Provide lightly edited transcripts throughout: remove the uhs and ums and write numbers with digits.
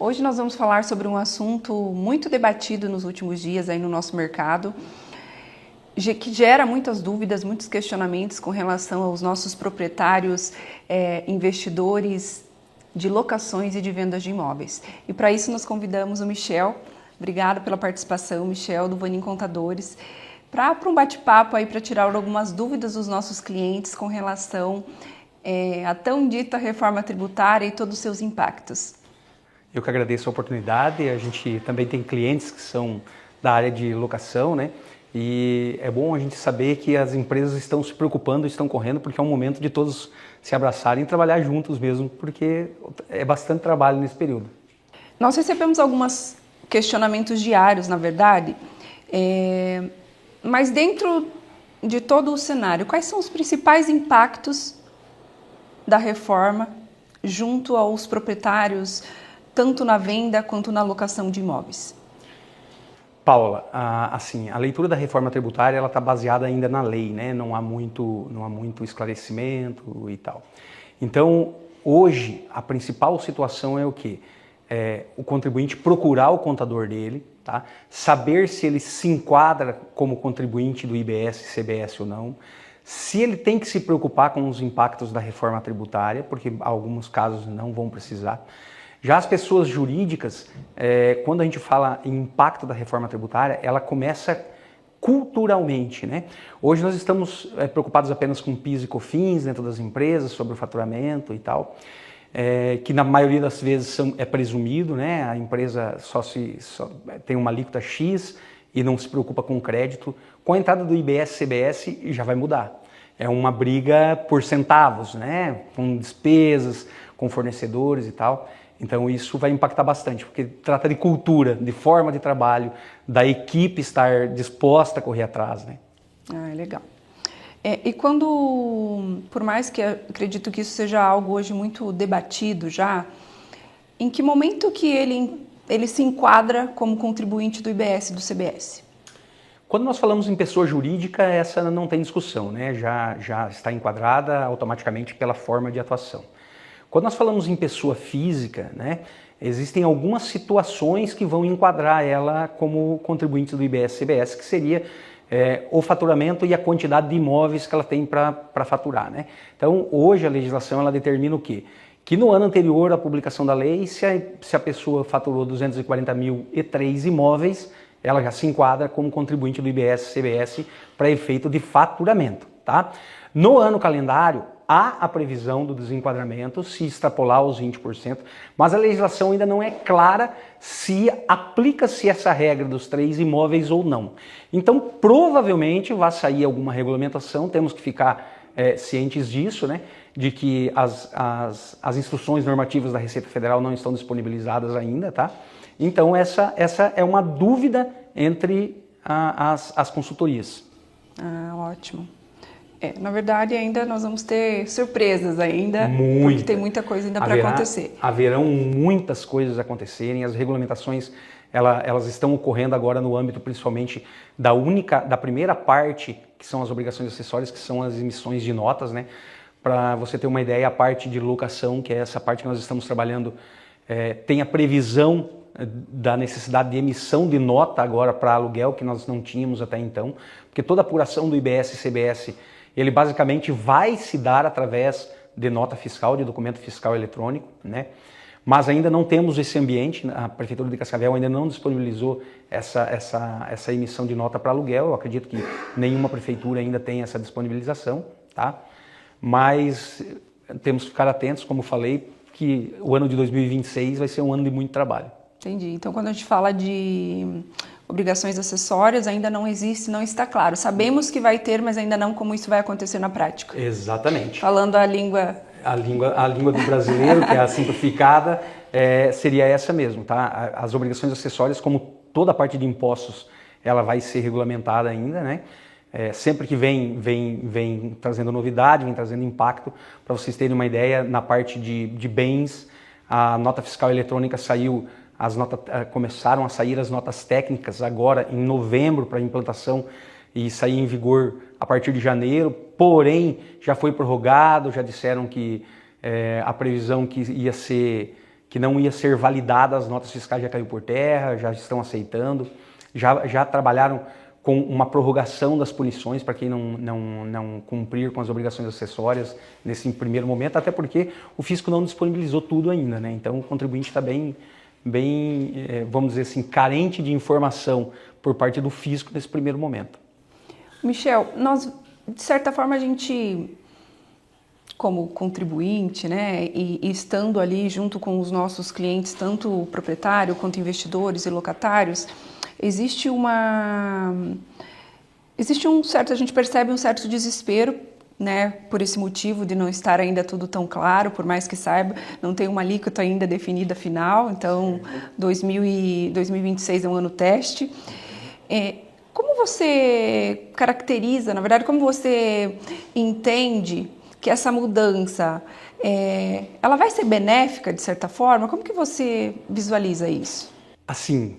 Hoje nós vamos falar sobre um assunto muito debatido nos últimos dias aí no nosso mercado, que gera muitas dúvidas, muitos questionamentos com relação aos nossos proprietários, investidores de locações e de vendas de imóveis. E para isso nós convidamos o Michel. Obrigada pela participação, Michel, do Vanin Contadores, para um bate-papo aí para tirar algumas dúvidas dos nossos clientes com relação à tão dita reforma tributária e todos os seus impactos. Eu que agradeço a oportunidade. A gente também tem clientes que são da área de locação, né? E é bom a gente saber que as empresas estão se preocupando, estão correndo, porque é um momento de todos se abraçarem e trabalhar juntos mesmo, porque é bastante trabalho nesse período. Nós recebemos alguns questionamentos diários, na verdade, mas dentro de todo o cenário, quais são os principais impactos da reforma junto aos proprietários, tanto na venda quanto na locação de imóveis? Paula, a leitura da reforma tributária ela está baseada ainda na lei, né? Não há muito esclarecimento e tal. Então, hoje, a principal situação é o quê? O contribuinte procurar o contador dele, tá? Saber se ele se enquadra como contribuinte do IBS, CBS ou não, se ele tem que se preocupar com os impactos da reforma tributária, porque alguns casos não vão precisar. Já as pessoas jurídicas, quando a gente fala em impacto da reforma tributária, ela começa culturalmente, né? Hoje nós estamos preocupados apenas com PIS e COFINS dentro das empresas, sobre o faturamento e tal, que na maioria das vezes é presumido, né? A empresa só tem uma alíquota X e não se preocupa com o crédito. Com a entrada do IBS, CBS já vai mudar. É uma briga por centavos, né? Com despesas, com fornecedores e tal. Então isso vai impactar bastante, porque trata de cultura, de forma de trabalho, da equipe estar disposta a correr atrás, né? Legal. E quando, por mais que eu acredito que isso seja algo hoje muito debatido já, em que momento que ele se enquadra como contribuinte do IBS e do CBS? Quando nós falamos em pessoa jurídica, essa não tem discussão, né? Já está enquadrada automaticamente pela forma de atuação. Quando nós falamos em pessoa física, né, existem algumas situações que vão enquadrar ela como contribuinte do IBS-CBS, que seria o faturamento e a quantidade de imóveis que ela tem para faturar, né? Então, hoje a legislação ela determina o quê? Que no ano anterior à publicação da lei, se a pessoa faturou 240.003 imóveis, ela já se enquadra como contribuinte do IBS-CBS para efeito de faturamento, tá? No ano calendário, há a previsão do desenquadramento se extrapolar os 20%, mas a legislação ainda não é clara se aplica-se essa regra dos 3 imóveis ou não. Então, provavelmente vai sair alguma regulamentação, temos que ficar cientes disso, né? De que as instruções normativas da Receita Federal não estão disponibilizadas ainda, tá? Então, essa é uma dúvida entre as consultorias. Ótimo. Na verdade, ainda nós vamos ter surpresas ainda, porque tem muita coisa ainda para acontecer. Haverão muitas coisas acontecerem, as regulamentações elas estão ocorrendo agora no âmbito principalmente da primeira parte, que são as obrigações acessórias, que são as emissões de notas, né? Para você ter uma ideia, a parte de locação, que é essa parte que nós estamos trabalhando, tem a previsão da necessidade de emissão de nota agora para aluguel, que nós não tínhamos até então, porque toda a apuração do IBS e CBS ele basicamente vai se dar através de nota fiscal, de documento fiscal eletrônico, né? Mas ainda não temos esse ambiente, a Prefeitura de Cascavel ainda não disponibilizou essa emissão de nota para aluguel. Eu acredito que nenhuma prefeitura ainda tem essa disponibilização, tá? Mas temos que ficar atentos, como falei, que o ano de 2026 vai ser um ano de muito trabalho. Entendi. Então, quando a gente fala de obrigações acessórias, ainda não existe, não está claro. Sabemos que vai ter, mas ainda não como isso vai acontecer na prática. Exatamente. Falando a língua... A língua do brasileiro, que é a simplificada, seria essa mesmo, tá? As obrigações acessórias, como toda a parte de impostos, ela vai ser regulamentada ainda, né? Sempre que vem trazendo novidade, vem trazendo impacto. Para vocês terem uma ideia, na parte de bens, a nota fiscal eletrônica saiu, começaram a sair as notas técnicas agora em novembro para implantação e sair em vigor a partir de janeiro, porém já foi prorrogado, já disseram que a previsão que ia ser que não ia ser validada, as notas fiscais já caiu por terra, já estão aceitando, já trabalharam com uma prorrogação das punições para quem não cumprir com as obrigações acessórias nesse primeiro momento, até porque o fisco não disponibilizou tudo ainda, né? Então o contribuinte está bem, vamos dizer assim, carente de informação por parte do fisco nesse primeiro momento. Michel, nós, de certa forma, a gente, como contribuinte, né, e estando ali junto com os nossos clientes, tanto proprietário quanto investidores e locatários, existe a gente percebe um certo desespero, né, por esse motivo de não estar ainda tudo tão claro, por mais que saiba, não tem uma alíquota ainda definida final, então 2026 é um ano teste. Como você caracteriza, na verdade, como você entende que essa mudança, ela vai ser benéfica de certa forma? Como que você visualiza isso? Assim,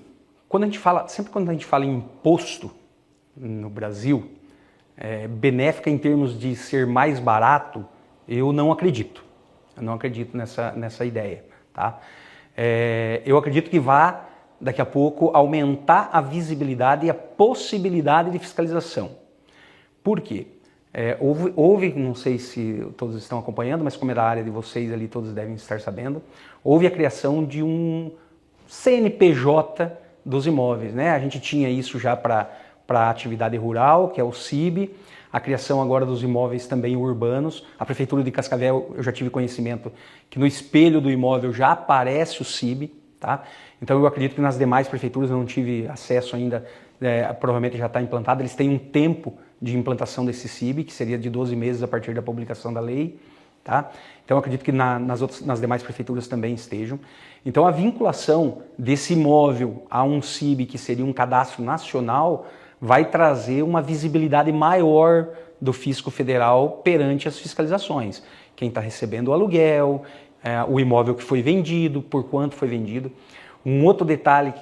sempre quando a gente fala em imposto no Brasil, benéfica em termos de ser mais barato, eu não acredito. Eu não acredito nessa ideia, tá? Eu acredito que vá, daqui a pouco, aumentar a visibilidade e a possibilidade de fiscalização. Por quê? Houve, não sei se todos estão acompanhando, mas como é da área de vocês ali, todos devem estar sabendo, houve a criação de um CNPJ dos imóveis, né? A gente tinha isso já para a atividade rural, que é o CIB, a criação agora dos imóveis também urbanos. A Prefeitura de Cascavel, eu já tive conhecimento que no espelho do imóvel já aparece o CIB, tá? Então eu acredito que nas demais prefeituras, eu não tive acesso ainda, provavelmente já está implantado, eles têm um tempo de implantação desse CIB, que seria de 12 meses a partir da publicação da lei, tá? Então eu acredito que nas demais prefeituras também estejam. Então a vinculação desse imóvel a um CIB, que seria um cadastro nacional, vai trazer uma visibilidade maior do fisco federal perante as fiscalizações. Quem está recebendo o aluguel, o imóvel que foi vendido, por quanto foi vendido. Um outro detalhe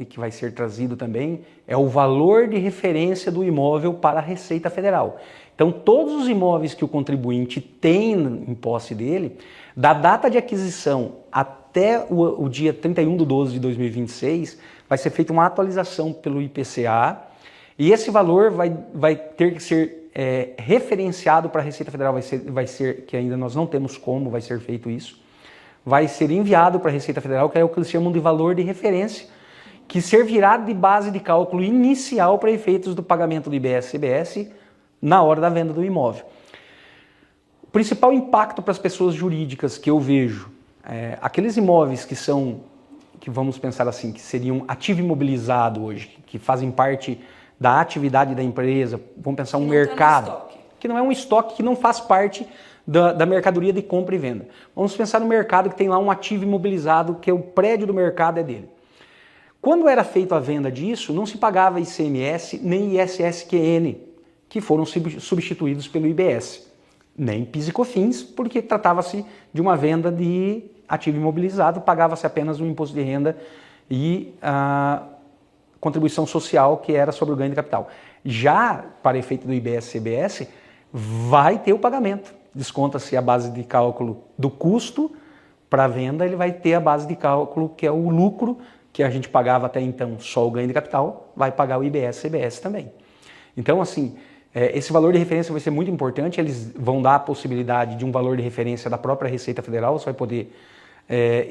que vai ser trazido também é o valor de referência do imóvel para a Receita Federal. Então, todos os imóveis que o contribuinte tem em posse dele, da data de aquisição até o dia 31/12/2026, vai ser feita uma atualização pelo IPCA e esse valor vai ter que ser referenciado para a Receita Federal, vai ser, que ainda nós não temos como vai ser feito isso, vai ser enviado para a Receita Federal, que é o que eles chamam de valor de referência, que servirá de base de cálculo inicial para efeitos do pagamento do IBS-CBS na hora da venda do imóvel. O principal impacto para as pessoas jurídicas que eu vejo, aqueles imóveis que vamos pensar assim, que seriam ativo imobilizado hoje, que fazem parte da atividade da empresa, vamos pensar um mercado, que não é um estoque, que não faz parte da mercadoria de compra e venda. Vamos pensar no mercado que tem lá um ativo imobilizado, que o prédio do mercado é dele. Quando era feita a venda disso, não se pagava ICMS nem ISSQN, que foram substituídos pelo IBS, nem PIS e COFINS, porque tratava-se de uma venda de ativo imobilizado, pagava-se apenas o imposto de renda e a contribuição social, que era sobre o ganho de capital. Já para efeito do IBS-CBS, vai ter o pagamento. Desconta-se a base de cálculo do custo para a venda, ele vai ter a base de cálculo que é o lucro, que a gente pagava até então só o ganho de capital, vai pagar o IBS-CBS também. Então, assim, esse valor de referência vai ser muito importante, eles vão dar a possibilidade de um valor de referência da própria Receita Federal, você vai poder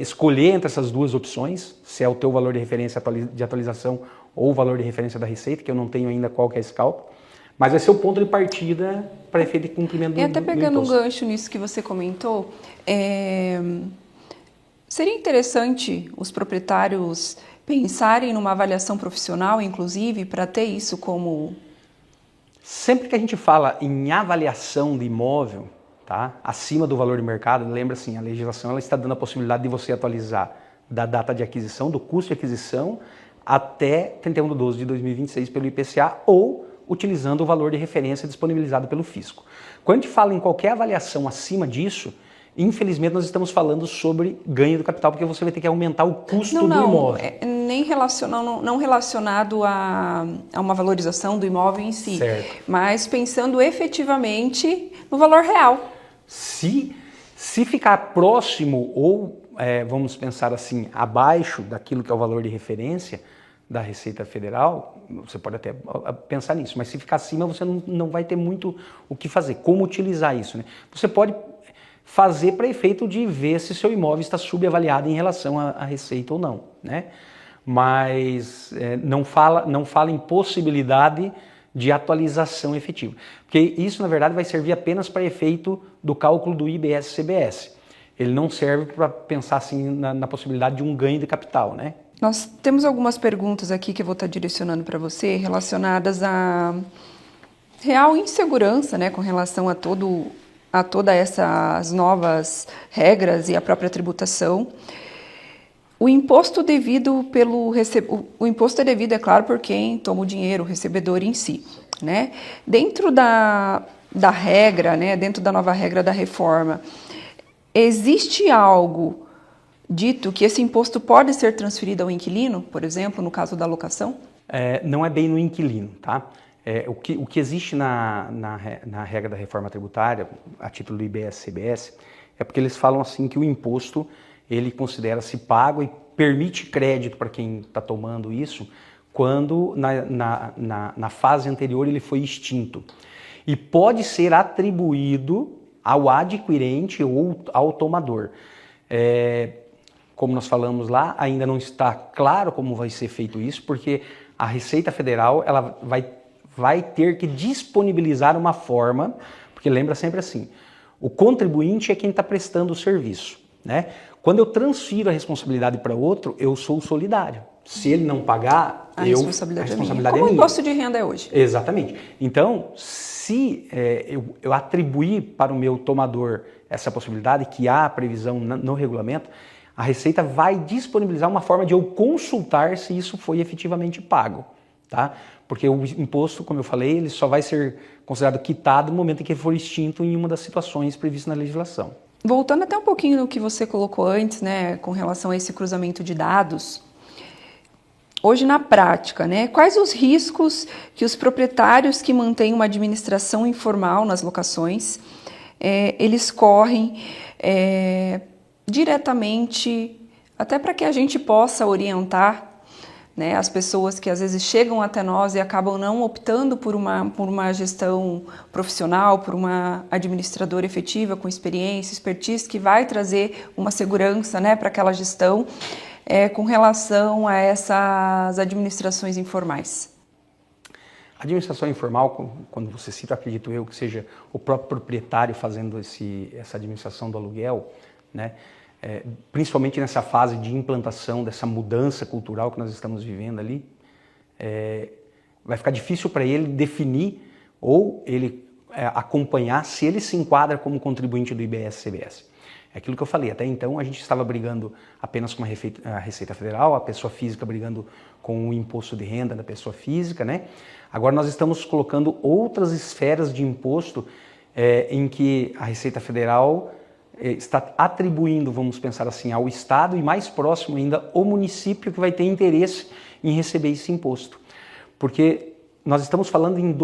escolher entre essas duas opções, se é o teu valor de referência de atualização ou o valor de referência da Receita, que eu não tenho ainda qual que é esse cálculo. Mas vai ser o ponto de partida para efeito de cumprimento do imposto. E até pegando um gancho nisso que você comentou, seria interessante os proprietários pensarem numa avaliação profissional, inclusive, para ter isso como... Sempre que a gente fala em avaliação de imóvel, tá, acima do valor de mercado, lembra assim, a legislação ela está dando a possibilidade de você atualizar da data de aquisição, do custo de aquisição, até 31/12/2026 pelo IPCA ou utilizando o valor de referência disponibilizado pelo fisco. Quando a gente fala em qualquer avaliação acima disso, infelizmente nós estamos falando sobre ganho do capital, porque você vai ter que aumentar o custo do imóvel. Não relacionado a uma valorização do imóvel em si, certo, mas pensando efetivamente no valor real. Se ficar próximo ou vamos pensar assim, abaixo daquilo que é o valor de referência da Receita Federal, você pode até pensar nisso, mas se ficar acima você não vai ter muito o que fazer. Como utilizar isso, né? Você pode fazer para efeito de ver se seu imóvel está subavaliado em relação à receita ou não, né? Mas não fala em possibilidade de atualização efetiva, porque isso na verdade vai servir apenas para efeito do cálculo do IBS-CBS. Ele não serve para pensar assim na possibilidade de um ganho de capital, né? Nós temos algumas perguntas aqui que eu vou estar direcionando para você relacionadas à real insegurança, né, com relação a todas essas novas regras e a própria tributação. O imposto devido o imposto é devido, é claro, por quem toma o dinheiro, o recebedor em si, né? Dentro da regra, né, dentro da nova regra da reforma, existe algo dito que esse imposto pode ser transferido ao inquilino, por exemplo, no caso da locação? Não é bem no inquilino, tá? O que existe na regra da reforma tributária, a título do IBS-CBS, é porque eles falam assim que o imposto ele considera-se pago e permite crédito para quem está tomando isso quando na fase anterior ele foi extinto. E pode ser atribuído ao adquirente ou ao tomador. Como nós falamos lá, ainda não está claro como vai ser feito isso, porque a Receita Federal ela vai ter que disponibilizar uma forma, porque lembra sempre assim, o contribuinte é quem está prestando o serviço, né? Quando eu transfiro a responsabilidade para outro, eu sou solidário. Se ele não pagar, a responsabilidade é minha. Como o imposto de renda é hoje. Exatamente. Então, se eu atribuir para o meu tomador essa possibilidade, que há previsão no regulamento, a Receita vai disponibilizar uma forma de eu consultar se isso foi efetivamente pago, tá? Porque o imposto, como eu falei, ele só vai ser considerado quitado no momento em que ele for extinto em uma das situações previstas na legislação. Voltando até um pouquinho no que você colocou antes, né, com relação a esse cruzamento de dados, hoje na prática, né, quais os riscos que os proprietários que mantêm uma administração informal nas locações, eles correm diretamente, até para que a gente possa orientar, né, as pessoas que às vezes chegam até nós e acabam não optando por uma gestão profissional, por uma administradora efetiva com experiência, expertise, que vai trazer uma segurança, né, para aquela gestão com relação a essas administrações informais. A administração informal, quando você cita, acredito eu, que seja o próprio proprietário fazendo essa administração do aluguel, né? Principalmente nessa fase de implantação dessa mudança cultural que nós estamos vivendo ali, vai ficar difícil para ele definir ou ele acompanhar se ele se enquadra como contribuinte do IBS-CBS. É aquilo que eu falei, até então a gente estava brigando apenas com a Receita Federal, a pessoa física brigando com o imposto de renda da pessoa física, né? Agora nós estamos colocando outras esferas de imposto em que a Receita Federal está atribuindo, vamos pensar assim, ao Estado e mais próximo ainda o município que vai ter interesse em receber esse imposto. Porque nós estamos falando em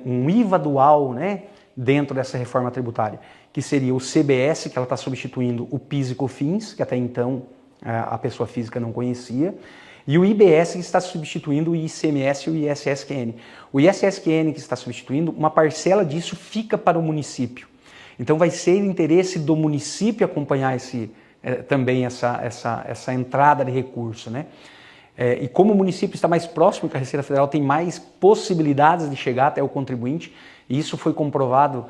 um IVA dual, né, dentro dessa reforma tributária, que seria o CBS, que ela está substituindo o PIS e COFINS, que até então a pessoa física não conhecia, e o IBS, que está substituindo o ICMS e o ISSQN. O ISSQN, que está substituindo, uma parcela disso fica para o município. Então vai ser interesse do município acompanhar também essa entrada de recurso, né? E como o município está mais próximo, que a Receita Federal tem mais possibilidades de chegar até o contribuinte, e isso foi comprovado,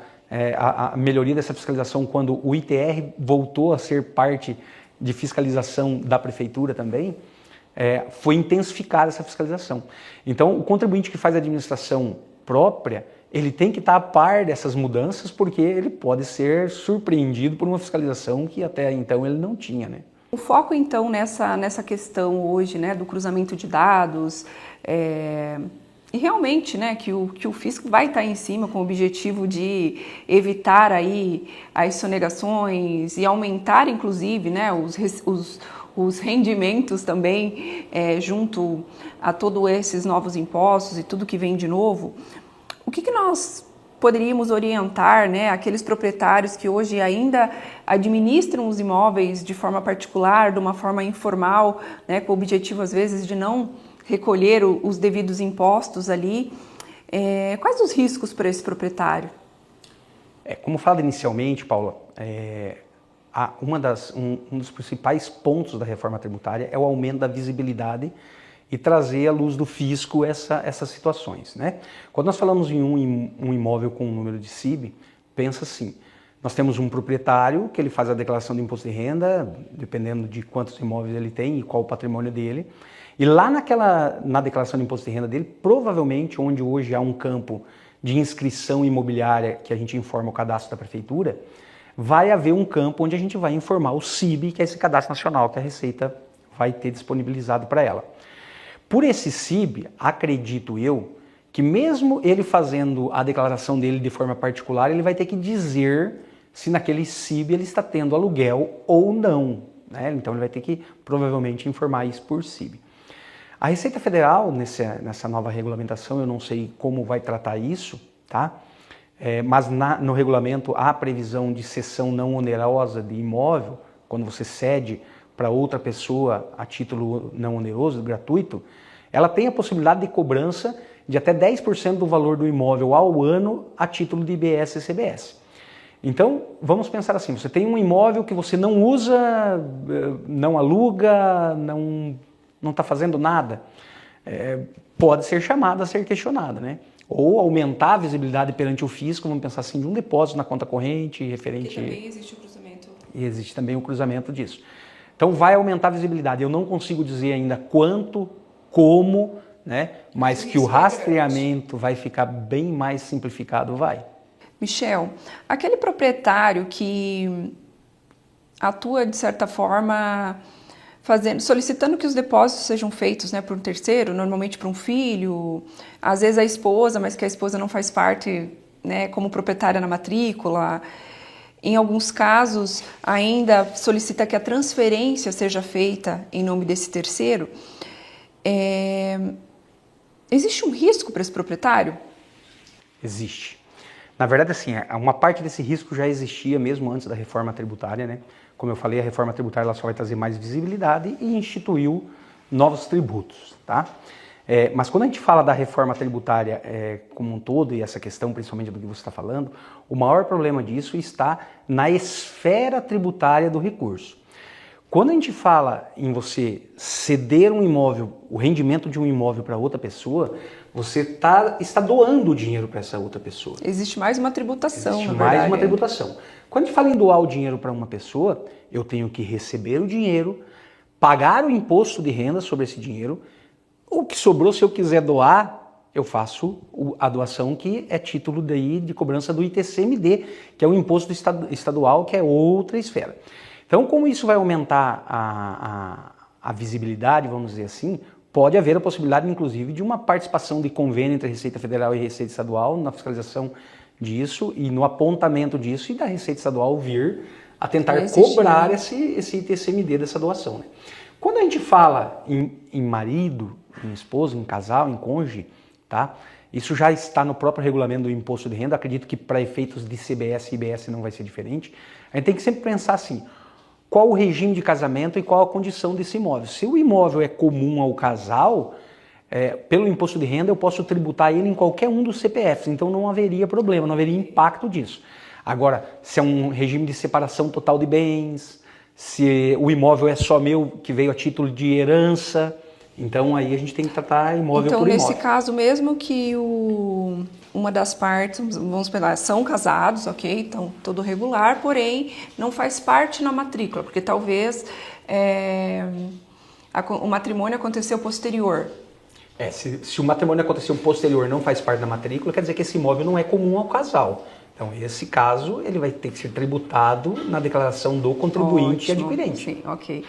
a melhoria dessa fiscalização quando o ITR voltou a ser parte de fiscalização da prefeitura também, foi intensificada essa fiscalização. Então o contribuinte que faz a administração própria, ele tem que estar a par dessas mudanças, porque ele pode ser surpreendido por uma fiscalização que até então ele não tinha, né? O foco, então, nessa questão hoje, né, do cruzamento de dados, e realmente, né, que o fisco vai estar em cima com o objetivo de evitar aí as sonegações e aumentar, inclusive, né, os rendimentos também junto a todos esses novos impostos e tudo que vem de novo. O que nós poderíamos orientar, né, aqueles proprietários que hoje ainda administram os imóveis de forma particular, de uma forma informal, né, com o objetivo às vezes de não recolher os devidos impostos ali. Quais os riscos para esse proprietário? Como falado inicialmente, Paula, um dos principais pontos da reforma tributária é o aumento da visibilidade e trazer à luz do fisco essas situações, né? Quando nós falamos em um imóvel com um número de CIB, pensa assim, nós temos um proprietário que ele faz a declaração de imposto de renda, dependendo de quantos imóveis ele tem e qual o patrimônio dele, e lá na declaração de imposto de renda dele, provavelmente onde hoje há um campo de inscrição imobiliária que a gente informa o cadastro da prefeitura, vai haver um campo onde a gente vai informar o CIB, que é esse cadastro nacional que a Receita vai ter disponibilizado para ela. Por esse CIB, acredito eu, que mesmo ele fazendo a declaração dele de forma particular, ele vai ter que dizer se naquele CIB ele está tendo aluguel ou não, né? Então ele vai ter que provavelmente informar isso por CIB. A Receita Federal, nessa nova regulamentação, eu não sei como vai tratar isso, tá? Mas no regulamento há a previsão de cessão não onerosa de imóvel, quando você cede para outra pessoa a título não oneroso, gratuito, ela tem a possibilidade de cobrança de até 10% do valor do imóvel ao ano a título de IBS e CBS. Então, vamos pensar assim, você tem um imóvel que você não usa, não aluga, não está fazendo nada, pode ser chamado a ser questionado, né? Ou aumentar a visibilidade perante o fisco, vamos pensar assim, de um depósito na conta corrente referente... Porque também existe o cruzamento. E existe também o cruzamento disso. Então vai aumentar a visibilidade. Eu não consigo dizer ainda quanto, como, né? Mas que o rastreamento vai ficar bem mais simplificado, vai. Michel, aquele proprietário que atua de certa forma solicitando que os depósitos sejam feitos, né, por um terceiro, normalmente por um filho, às vezes a esposa, mas que a esposa não faz parte, né, como proprietária na matrícula. Em alguns casos, ainda solicita que a transferência seja feita em nome desse terceiro. Existe um risco para esse proprietário? Existe. Na verdade, assim, uma parte desse risco já existia mesmo antes da reforma tributária, né? Como eu falei, a reforma tributária ela só vai trazer mais visibilidade e instituiu novos tributos, tá? Mas quando a gente fala da reforma tributária como um todo, e essa questão principalmente do que você está falando, o maior problema disso está na esfera tributária do recurso. Quando a gente fala em você ceder um imóvel, o rendimento de um imóvel para outra pessoa, você está doando o dinheiro para essa outra pessoa. Existe mais uma tributação, Existe na verdade. mais uma tributação. Quando a gente fala em doar o dinheiro para uma pessoa, eu tenho que receber o dinheiro, pagar o imposto de renda sobre esse dinheiro. O que sobrou, se eu quiser doar, eu faço a doação que é título de cobrança do ITCMD, que é o imposto estadual, que é outra esfera. Então, como isso vai aumentar a visibilidade, vamos dizer assim, pode haver a possibilidade, inclusive, de uma participação de convênio entre a Receita Federal e a Receita Estadual na fiscalização disso e no apontamento disso e da Receita Estadual vir a tentar cobrar esse ITCMD dessa doação, né? Quando a gente fala em marido, em esposa, em casal, em cônjuge, tá? Isso já está no próprio regulamento do imposto de renda. Acredito que para efeitos de CBS e IBS não vai ser diferente. A gente tem que sempre pensar assim, qual o regime de casamento e qual a condição desse imóvel. Se o imóvel é comum ao casal, pelo imposto de renda eu posso tributar ele em qualquer um dos CPFs, então não haveria problema, não haveria impacto disso. Agora, se é um regime de separação total de bens, se o imóvel é só meu, que veio a título de herança, então aí a gente tem que tratar imóvel por imóvel. Então, nesse caso, mesmo que uma das partes, vamos pensar, são casados, ok? Então, tudo regular, porém, não faz parte na matrícula, porque talvez o matrimônio aconteceu posterior. Se o matrimônio aconteceu posterior não faz parte da matrícula, quer dizer que esse imóvel não é comum ao casal. Então, esse caso, ele vai ter que ser tributado na declaração do contribuinte e adquirente. Sim, ok.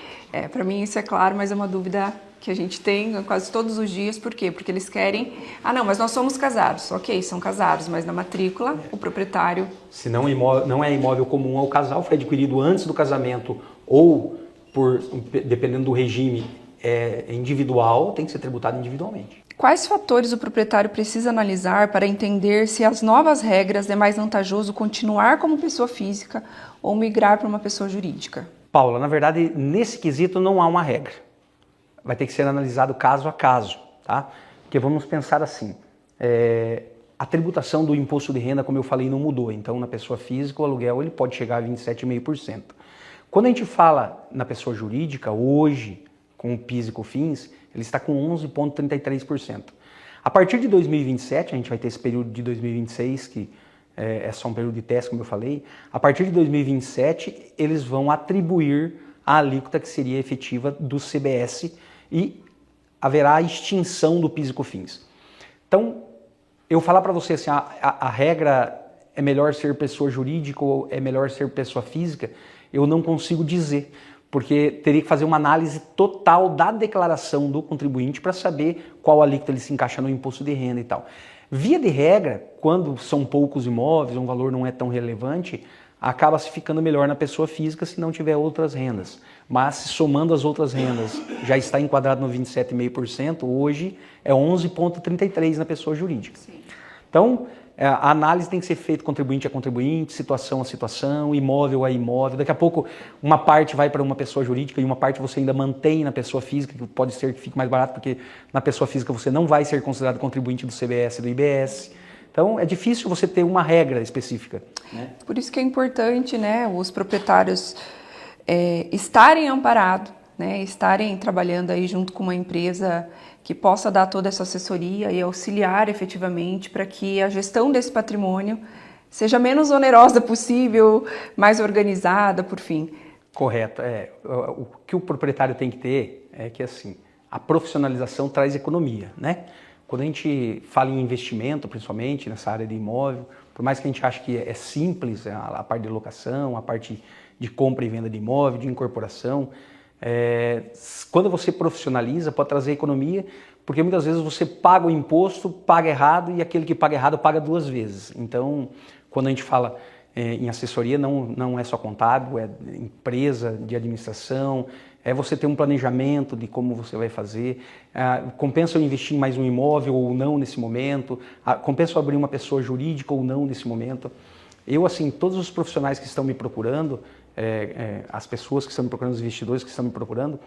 Para mim isso é claro, mas é uma dúvida que a gente tem quase todos os dias. Por quê? Porque eles querem... Ah, não, mas nós somos casados. Ok, são casados, mas na matrícula, o proprietário... Se não é imóvel comum ao casal, foi adquirido antes do casamento ou, dependendo do regime, é individual, tem que ser tributado individualmente. Quais fatores o proprietário precisa analisar para entender se as novas regras é mais vantajoso continuar como pessoa física ou migrar para uma pessoa jurídica? Paula, na verdade, nesse quesito não há uma regra. Vai ter que ser analisado caso a caso, tá? Porque vamos pensar assim, a tributação do imposto de renda, como eu falei, não mudou. Então, na pessoa física, o aluguel ele pode chegar a 27,5%. Quando a gente fala na pessoa jurídica, hoje, com o PIS e COFINS, ele está com 11,33%. A partir de 2027, a gente vai ter esse período de 2026, que é só um período de teste, como eu falei. A partir de 2027, eles vão atribuir a alíquota que seria efetiva do CBS e haverá a extinção do PIS e COFINS. Então, eu falar para você assim, a regra é melhor ser pessoa jurídica ou é melhor ser pessoa física, eu não consigo dizer, porque teria que fazer uma análise total da declaração do contribuinte para saber qual alíquota ele se encaixa no imposto de renda e tal. Via de regra, quando são poucos imóveis, um valor não é tão relevante, acaba se ficando melhor na pessoa física se não tiver outras rendas. Mas somando as outras rendas, já está enquadrado no 27,5%, hoje é 11,33% na pessoa jurídica. Sim. Então, a análise tem que ser feita contribuinte a contribuinte, situação a situação, imóvel a imóvel. Daqui a pouco uma parte vai para uma pessoa jurídica e uma parte você ainda mantém na pessoa física, que pode ser que fique mais barato, porque na pessoa física você não vai ser considerado contribuinte do CBS e do IBS. Então, é difícil você ter uma regra específica, né? Por isso que é importante, né, os proprietários estarem amparados, né, estarem trabalhando aí junto com uma empresa que possa dar toda essa assessoria e auxiliar efetivamente para que a gestão desse patrimônio seja menos onerosa possível, mais organizada, por fim. Correto. O que o proprietário tem que ter é que, assim, a profissionalização traz economia, né? Quando a gente fala em investimento, principalmente nessa área de imóvel, por mais que a gente ache que é simples a parte de locação, a parte de compra e venda de imóvel, de incorporação, quando você profissionaliza, pode trazer economia, porque muitas vezes você paga o imposto, paga errado, e aquele que paga errado paga duas vezes. Então, quando a gente fala em assessoria, não é só contábil, é empresa de administração, é você ter um planejamento de como você vai fazer, compensa eu investir em mais um imóvel ou não nesse momento, compensa eu abrir uma pessoa jurídica ou não nesse momento. Eu, assim, todos os profissionais que estão me procurando, as pessoas que estão me procurando, os investidores que estão me procurando,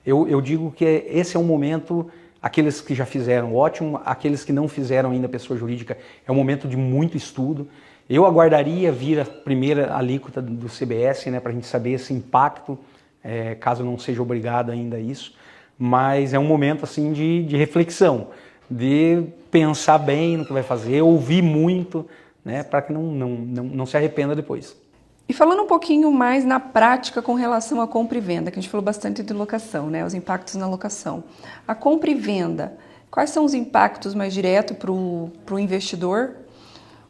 eu digo que esse é um momento, aqueles que já fizeram, ótimo, aqueles que não fizeram ainda pessoa jurídica, é um momento de muito estudo. Eu aguardaria vir a primeira alíquota do CBS, né, para a gente saber esse impacto, caso não seja obrigado ainda a isso, mas é um momento assim de reflexão, de pensar bem no que vai fazer, ouvir muito, né, para que não se arrependa depois. E falando um pouquinho mais na prática com relação à compra e venda, que a gente falou bastante de locação, né, os impactos na locação. A compra e venda, quais são os impactos mais diretos para o investidor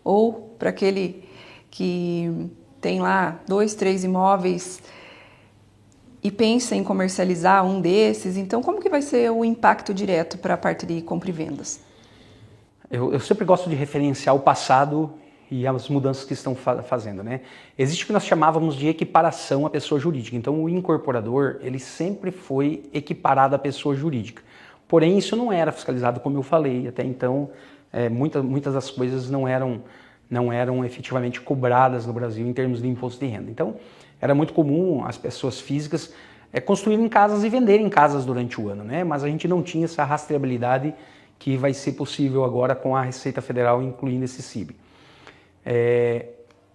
ou para aquele que tem lá 2, 3 imóveis e pensa em comercializar um desses? Então, como que vai ser o impacto direto para a parte de compra e vendas? Eu sempre gosto de referenciar o passado e as mudanças que estão fazendo, né? Existe o que nós chamávamos de equiparação à pessoa jurídica. Então, o incorporador, ele sempre foi equiparado à pessoa jurídica. Porém, isso não era fiscalizado, como eu falei. Até então, muitas das coisas não eram efetivamente cobradas no Brasil em termos de imposto de renda. Então, era muito comum as pessoas físicas construírem casas e venderem casas durante o ano, né? Mas a gente não tinha essa rastreabilidade que vai ser possível agora com a Receita Federal incluindo esse CIB.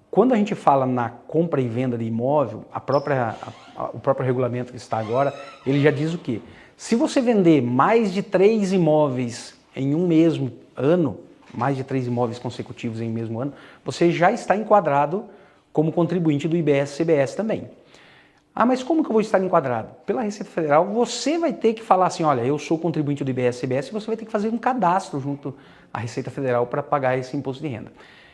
Quando a gente fala na compra e venda de imóvel, o próprio regulamento que está agora, ele já diz o quê? Se você vender mais de 3 imóveis em um mesmo ano, mais de 3 imóveis consecutivos em um mesmo ano, você já está enquadrado como contribuinte do IBS-CBS também. Ah, mas como que eu vou estar enquadrado? Pela Receita Federal, você vai ter que falar assim, olha, eu sou contribuinte do IBS-CBS, e você vai ter que fazer um cadastro junto à Receita Federal para pagar esse imposto de renda.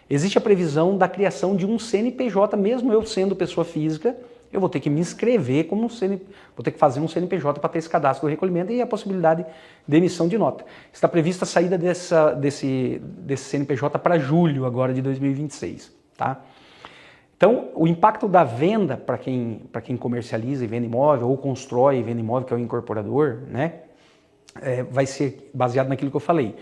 Existe a previsão da criação de um CNPJ, mesmo eu sendo pessoa física, eu vou ter que me inscrever como vou ter que fazer um CNPJ para ter esse cadastro do recolhimento e a possibilidade de emissão de nota. Está prevista a saída desse CNPJ para julho agora de 2026, tá? Então, o impacto da venda para quem comercializa e vende imóvel, ou constrói e vende imóvel, que é o incorporador, né, vai ser baseado naquilo que eu falei.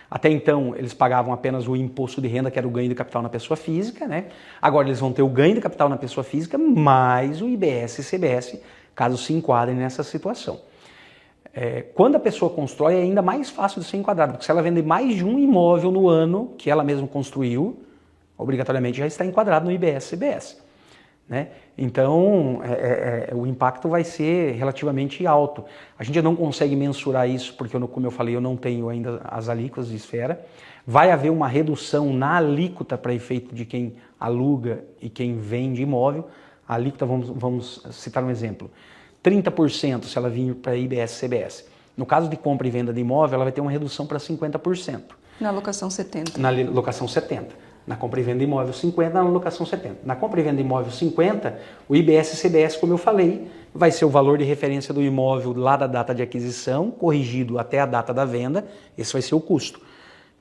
Até então, eles pagavam apenas o imposto de renda, que era o ganho de capital na pessoa física, né? Agora eles vão ter o ganho de capital na pessoa física, mais o IBS e CBS, caso se enquadrem nessa situação. Quando a pessoa constrói, é ainda mais fácil de ser enquadrado, porque se ela vender mais de um imóvel no ano que ela mesma construiu, obrigatoriamente já está enquadrado no IBS e CBS. Né? Então, o impacto vai ser relativamente alto. A gente não consegue mensurar isso, porque, como eu falei, eu não tenho ainda as alíquotas de esfera. Vai haver uma redução na alíquota para efeito de quem aluga e quem vende imóvel. A alíquota, vamos citar um exemplo, 30% se ela vir para IBS e CBS. No caso de compra e venda de imóvel, ela vai ter uma redução para 50%. Na locação 70%. Na locação 70%. Na compra e venda de imóvel 50%, na locação 70%. Na compra e venda de imóvel 50%, o IBS e CBS, como eu falei, vai ser o valor de referência do imóvel lá da data de aquisição, corrigido até a data da venda, esse vai ser o custo,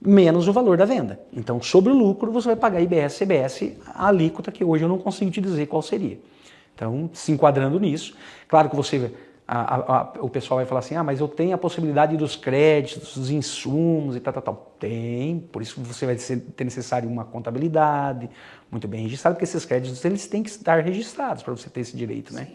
menos o valor da venda. Então, sobre o lucro, você vai pagar IBS e CBS, a alíquota que hoje eu não consigo te dizer qual seria. Então, se enquadrando nisso, claro que você... o pessoal vai falar assim, mas eu tenho a possibilidade dos créditos, dos insumos e tal. Tem, por isso você vai ter necessário uma contabilidade muito bem registrada, porque esses créditos eles têm que estar registrados para você ter esse direito, né?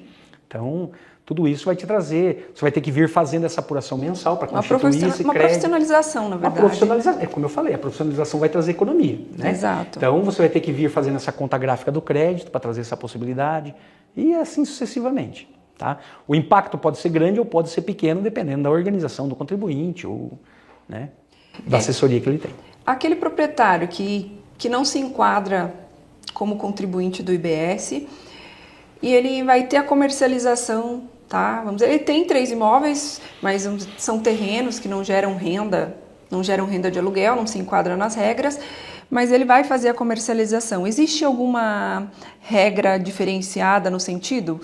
Então, tudo isso vai te trazer, você vai ter que vir fazendo essa apuração mensal para constituir esse crédito. Uma profissionalização, na verdade. Uma profissionalização, como eu falei, a profissionalização vai trazer economia, né? Exato. Então, você vai ter que vir fazendo essa conta gráfica do crédito para trazer essa possibilidade e assim sucessivamente. Tá? O impacto pode ser grande ou pode ser pequeno, dependendo da organização do contribuinte ou, né, da assessoria que ele tem. Aquele proprietário que não se enquadra como contribuinte do IBS e ele vai ter a comercialização, tá? Vamos dizer, ele tem 3 imóveis, mas são terrenos que não geram renda de aluguel, não se enquadram nas regras, mas ele vai fazer a comercialização. Existe alguma regra diferenciada no sentido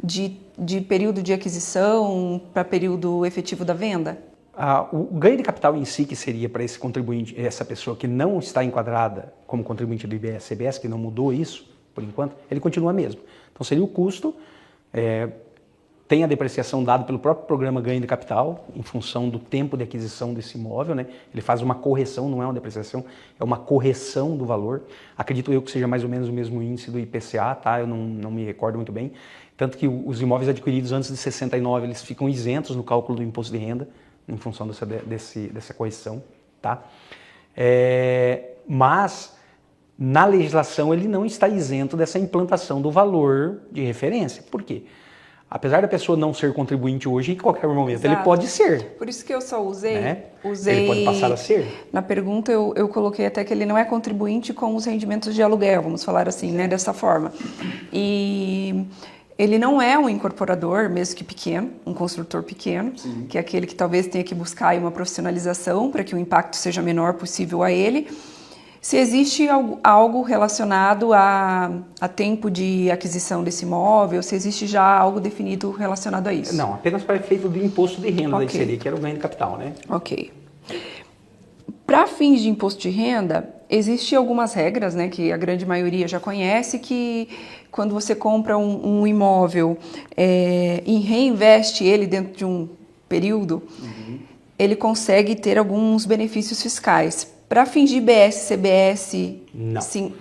de período de aquisição para período efetivo da venda? O ganho de capital em si, que seria para esse contribuinte, essa pessoa que não está enquadrada como contribuinte do IBS e CBS, que não mudou isso, por enquanto, ele continua mesmo. Então seria o custo, tem a depreciação dada pelo próprio programa ganho de capital, em função do tempo de aquisição desse imóvel, né? Ele faz uma correção, não é uma depreciação, é uma correção do valor. Acredito eu que seja mais ou menos o mesmo índice do IPCA, tá? Eu não me recordo muito bem. Tanto que os imóveis adquiridos antes de 69, eles ficam isentos no cálculo do imposto de renda, em função dessa correção, tá? Mas, na legislação, ele não está isento dessa implantação do valor de referência. Por quê? Apesar da pessoa não ser contribuinte hoje, em qualquer momento ele pode ser. Por isso que eu só usei... Né? Ele pode passar a ser. Na pergunta eu coloquei até que ele não é contribuinte com os rendimentos de aluguel, vamos falar assim, né, dessa forma. E... ele não é um incorporador, mesmo que pequeno, um construtor pequeno, sim, que é aquele que talvez tenha que buscar aí uma profissionalização para que o impacto seja menor possível a ele. Se existe algo relacionado a tempo de aquisição desse imóvel, se existe já algo definido relacionado a isso? Não, apenas para efeito do imposto de renda, daí seria, que era o ganho de capital, né? Ok. Para fins de imposto de renda, existem algumas regras, né, que a grande maioria já conhece, que quando você compra um imóvel e reinveste ele dentro de um período, ele consegue ter alguns benefícios fiscais. Para fins de IBS, CBS... Não. Sim.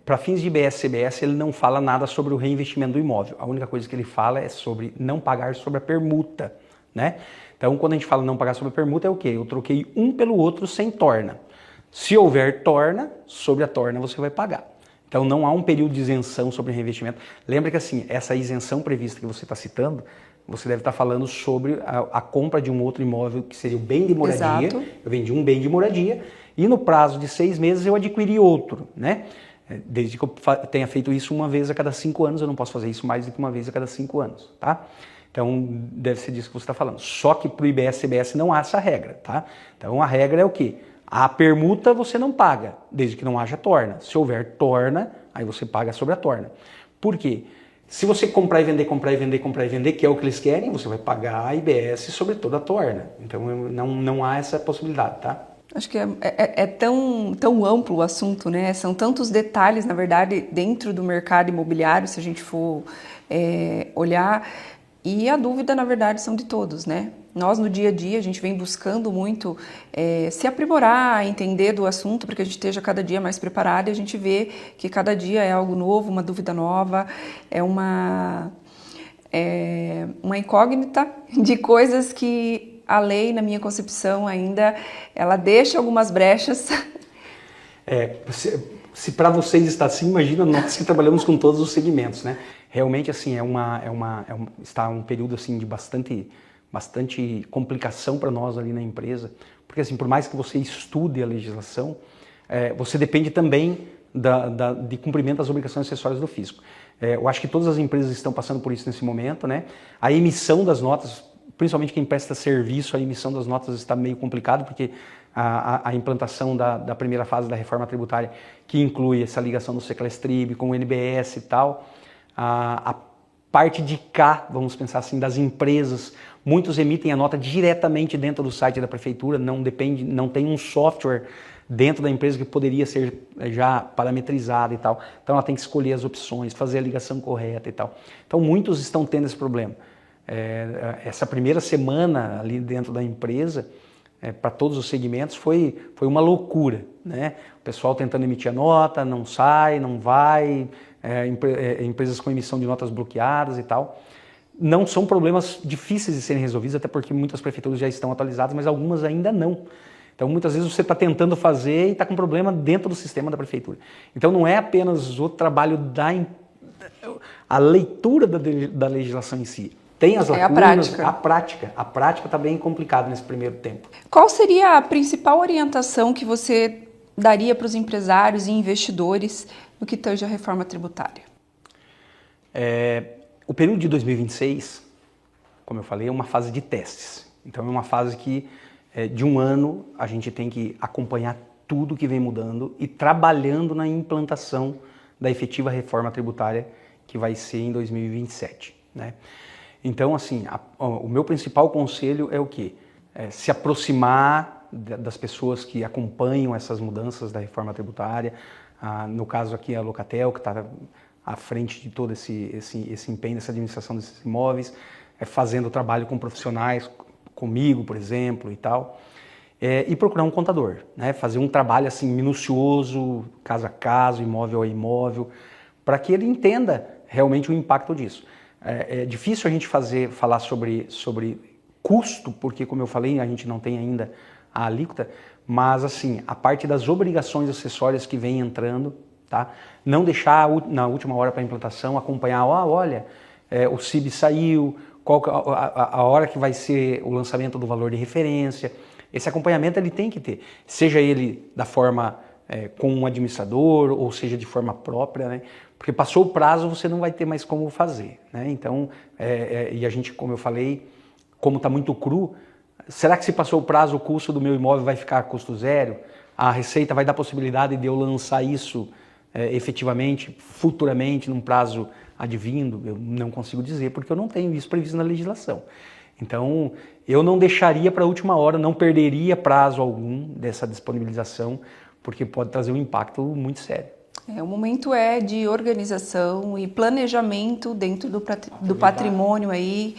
Para fins de IBS, CBS, ele não fala nada sobre o reinvestimento do imóvel. A única coisa que ele fala é sobre não pagar sobre a permuta, né? Então, quando a gente fala não pagar sobre a permuta, é o quê? Eu troquei um pelo outro sem torna. Se houver torna, sobre a torna você vai pagar. Então, não há um período de isenção sobre reinvestimento. Lembra que, assim, essa isenção prevista que você está citando, você deve estar falando sobre a compra de um outro imóvel, que seria o bem de moradia. Exato. Eu vendi um bem de moradia e no prazo de 6 meses eu adquiri outro, né? Desde que eu tenha feito isso uma vez a cada 5 anos, eu não posso fazer isso mais do que uma vez a cada 5 anos, tá? Então, deve ser disso que você está falando. Só que para o IBS e CBS não há essa regra, tá? Então, a regra é o quê? A permuta você não paga, desde que não haja torna. Se houver torna, aí você paga sobre a torna. Por quê? Se você comprar e vender, comprar e vender, comprar e vender, que é o que eles querem, você vai pagar a IBS sobre toda a torna. Então, não há essa possibilidade, tá? Acho que é tão amplo o assunto, né? São tantos detalhes, na verdade, dentro do mercado imobiliário, se a gente for olhar. E a dúvida, na verdade, são de todos, né? Nós, no dia a dia, a gente vem buscando muito se aprimorar, entender do assunto, para que a gente esteja cada dia mais preparado e a gente vê que cada dia é algo novo, uma dúvida nova, é uma incógnita de coisas que a lei, na minha concepção, ainda ela deixa algumas brechas. Se para vocês está assim, imagina nós que trabalhamos com todos os segmentos, né? Realmente, assim, está um período assim de bastante complicação para nós ali na empresa, porque assim, por mais que você estude a legislação, você depende também de cumprimento das obrigações acessórias do fisco. Eu acho que todas as empresas estão passando por isso nesse momento, né? A emissão das notas, principalmente quem presta serviço, a emissão das notas está meio complicado, porque a implantação da primeira fase da reforma tributária, que inclui essa ligação do Seclestrib com o NBS e tal, a parte de cá, vamos pensar assim, das empresas, muitos emitem a nota diretamente dentro do site da prefeitura, não tem um software dentro da empresa que poderia ser já parametrizado e tal. Então ela tem que escolher as opções, fazer a ligação correta e tal. Então muitos estão tendo esse problema. Essa primeira semana ali dentro da empresa, para todos os segmentos, foi uma loucura, né? O pessoal tentando emitir a nota, não sai, não vai, empresas com emissão de notas bloqueadas e tal. Não são problemas difíceis de serem resolvidos, até porque muitas prefeituras já estão atualizadas, mas algumas ainda não. Então, muitas vezes você está tentando fazer e está com problema dentro do sistema da prefeitura. Então, não é apenas o trabalho a leitura da legislação em si. Tem as lacunas, a prática está bem complicada nesse primeiro tempo. Qual seria a principal orientação que você daria para os empresários e investidores no que tange a reforma tributária? O período de 2026, como eu falei, é uma fase de testes. Então é uma fase que de um ano a gente tem que acompanhar tudo que vem mudando e trabalhando na implantação da efetiva reforma tributária que vai ser em 2027, né? Então, assim, o meu principal conselho é o quê? Se aproximar das pessoas que acompanham essas mudanças da reforma tributária. No caso aqui, a Locatel, que está à frente de todo esse empenho dessa administração desses imóveis, fazendo o trabalho com profissionais, comigo, por exemplo, e tal. E procurar um contador, né? Fazer um trabalho assim minucioso, caso a caso, imóvel a imóvel, para que ele entenda realmente o impacto disso. É difícil a gente falar sobre custo, porque, como eu falei, a gente não tem ainda a alíquota, mas assim, a parte das obrigações acessórias que vem entrando, tá? Não deixar na última hora para a implantação, acompanhar, olha, o CIB saiu, qual a hora que vai ser o lançamento do valor de referência. Esse acompanhamento ele tem que ter, seja ele da forma com um administrador, ou seja de forma própria, né? Porque passou o prazo, você não vai ter mais como fazer, né? Então, e a gente, como eu falei, como está muito cru, será que se passou o prazo, o custo do meu imóvel vai ficar a custo zero? A Receita vai dar possibilidade de eu lançar isso efetivamente, futuramente, num prazo advindo? Eu não consigo dizer, porque eu não tenho isso previsto na legislação. Então, eu não deixaria para a última hora, não perderia prazo algum dessa disponibilização, porque pode trazer um impacto muito sério. O momento é de organização e planejamento dentro do patrimônio aí.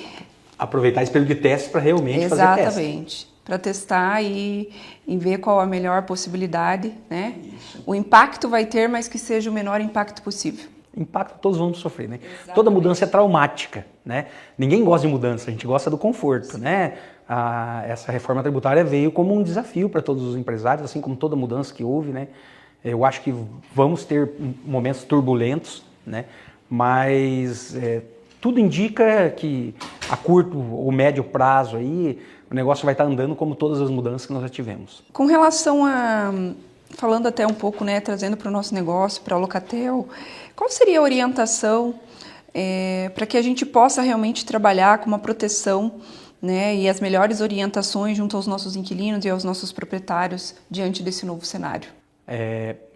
Aproveitar esse período de teste para realmente fazer teste. Exatamente, para testar e ver qual a melhor possibilidade, né? Isso. O impacto vai ter, mas que seja o menor impacto possível. Impacto todos vamos sofrer, né? Exatamente. Toda mudança é traumática, né? Ninguém gosta de mudança, a gente gosta do conforto, sim, né? Essa reforma tributária veio como um desafio para todos os empresários, assim como toda mudança que houve, né? Eu acho que vamos ter momentos turbulentos, né? Mas tudo indica que a curto ou médio prazo aí o negócio vai estar andando como todas as mudanças que nós já tivemos. Com relação falando até um pouco, né, trazendo para o nosso negócio, para a Locatel, qual seria a orientação para que a gente possa realmente trabalhar com uma proteção, né, e as melhores orientações junto aos nossos inquilinos e aos nossos proprietários diante desse novo cenário?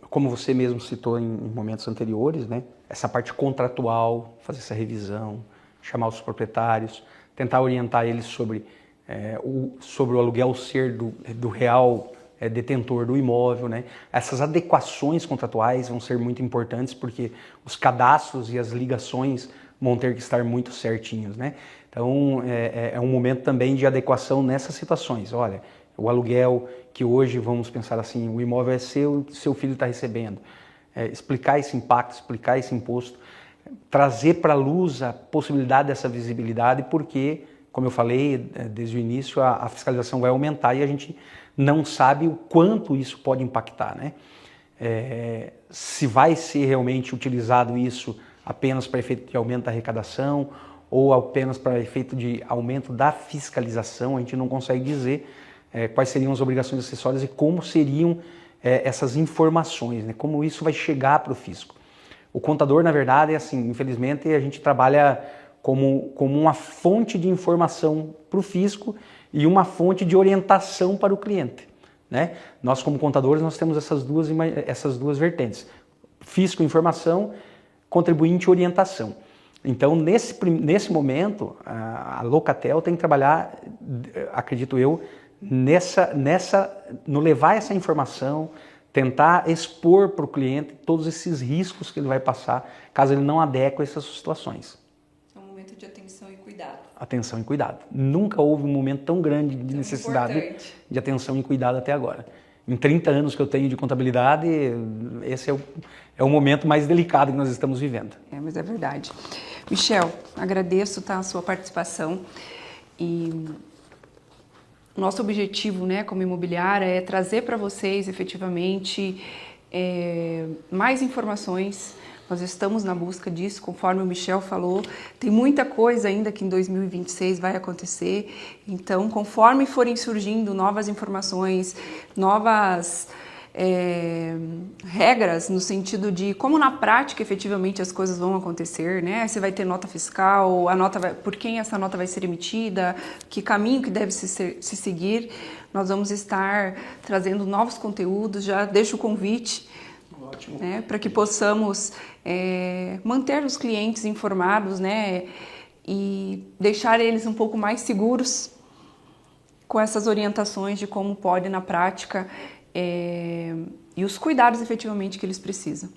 Como você mesmo citou em momentos anteriores, né, essa parte contratual, fazer essa revisão, chamar os proprietários, tentar orientar eles sobre o aluguel ser do real detentor do imóvel, né? Essas adequações contratuais vão ser muito importantes porque os cadastros e as ligações vão ter que estar muito certinhos, né? Então, é um momento também de adequação nessas situações. Olha, o aluguel que hoje, vamos pensar assim, o imóvel é seu filho está recebendo. Explicar esse impacto, explicar esse imposto, trazer para a luz a possibilidade dessa visibilidade, porque, como eu falei desde o início, a fiscalização vai aumentar e a gente não sabe o quanto isso pode impactar, né? Se vai ser realmente utilizado isso apenas para efeito de aumento da arrecadação ou apenas para efeito de aumento da fiscalização, a gente não consegue dizer quais seriam as obrigações acessórias e como seriam essas informações, né? Como isso vai chegar para o fisco. O contador, na verdade, é assim, infelizmente, a gente trabalha como uma fonte de informação para o fisco e uma fonte de orientação para o cliente, né? Nós, como contadores, nós temos essas duas vertentes. Fisco, informação, contribuinte, orientação. Então, nesse momento, a Locatel tem que trabalhar, acredito eu, no levar essa informação, tentar expor para o cliente todos esses riscos que ele vai passar, caso ele não adeque a essas situações. É um momento de atenção e cuidado. Atenção e cuidado. Nunca houve um momento tão grande de necessidade importante de atenção e cuidado até agora. Em 30 anos que eu tenho de contabilidade, esse é o momento mais delicado que nós estamos vivendo. Mas é verdade. Michel, agradeço, tá, a sua participação e nosso objetivo, né, como imobiliária é trazer para vocês efetivamente mais informações. Nós estamos na busca disso, conforme o Michel falou, tem muita coisa ainda que em 2026 vai acontecer, então conforme forem surgindo novas informações, novas regras no sentido de como na prática efetivamente as coisas vão acontecer, né? Você vai ter nota fiscal, por quem essa nota vai ser emitida, que caminho que deve se seguir, nós vamos estar trazendo novos conteúdos, já deixo o convite, né, para que possamos manter os clientes informados, né, e deixar eles um pouco mais seguros com essas orientações de como pode na prática e os cuidados efetivamente que eles precisam.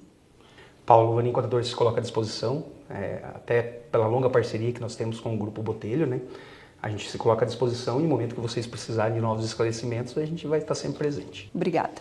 Paulo, o Vanim Contador se coloca à disposição, até pela longa parceria que nós temos com o Grupo Botelho, né? A gente se coloca à disposição e no momento que vocês precisarem de novos esclarecimentos, a gente vai estar sempre presente. Obrigada.